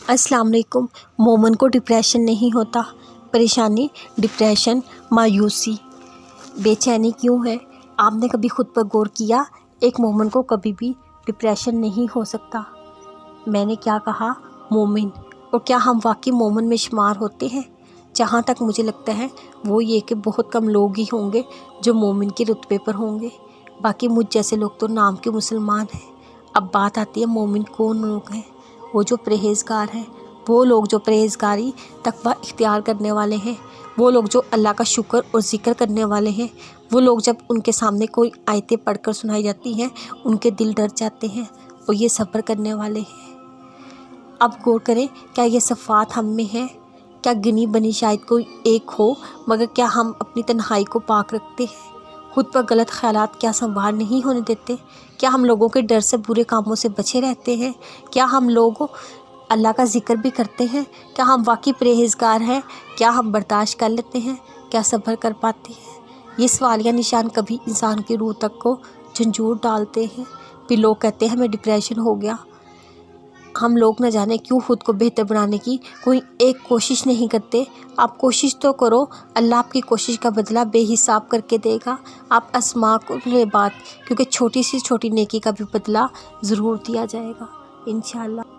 अस्सलाम वालेकुम। मोमन को डिप्रेशन नहीं होता। परेशानी, डिप्रेशन, मायूसी, बेचैनी क्यों है? आपने कभी खुद पर गौर किया? एक मोमन को कभी भी डिप्रेशन नहीं हो सकता। मैंने क्या कहा? मोमिन। और क्या हम वाकई मोमन में शुमार होते हैं? जहाँ तक मुझे लगता है वो ये कि बहुत कम लोग ही होंगे जो मोमिन के रुतबे पर होंगे। बाकी मुझ जैसे लोग तो नाम के मुसलमान हैं। अब बात आती है मोमिन कौन लोग हैं? वो जो परहेज़गार हैं, वो लोग जो परहेज़गारी तकवा इख्तियार करने वाले हैं, वो लोग जो अल्लाह का शुक्र और ज़िक्र करने वाले हैं, वो लोग जब उनके सामने कोई आयतें पढ़कर सुनाई जाती हैं उनके दिल डर जाते हैं और ये सब्र करने वाले हैं। अब गौर करें, क्या ये सिफ़ात हम में है? क्या गिनी बनी शायद कोई एक हो, मगर क्या हम अपनी तन्हाई को पाक रखते हैं? खुद पर गलत ख़यालात क्या संवार नहीं होने देते? क्या हम लोगों के डर से बुरे कामों से बचे रहते हैं? क्या हम लोग अल्लाह का ज़िक्र भी करते हैं? क्या हम वाकई परहेज़गार हैं? क्या हम बर्दाश्त कर लेते हैं? क्या सब्र कर पाते हैं? ये सवालिया निशान कभी इंसान की रूह तक को झंझोर डालते हैं। फिर लोग कहते हैं हमें डिप्रेशन हो गया। हम लोग न जाने क्यों खुद को बेहतर बनाने की कोई एक कोशिश नहीं करते। आप कोशिश तो करो, अल्लाह आपकी कोशिश का बदला बेहिसाब करके देगा। आप आसमां को बात, क्योंकि छोटी सी छोटी नेकी का भी बदला ज़रूर दिया जाएगा इंशाअल्लाह।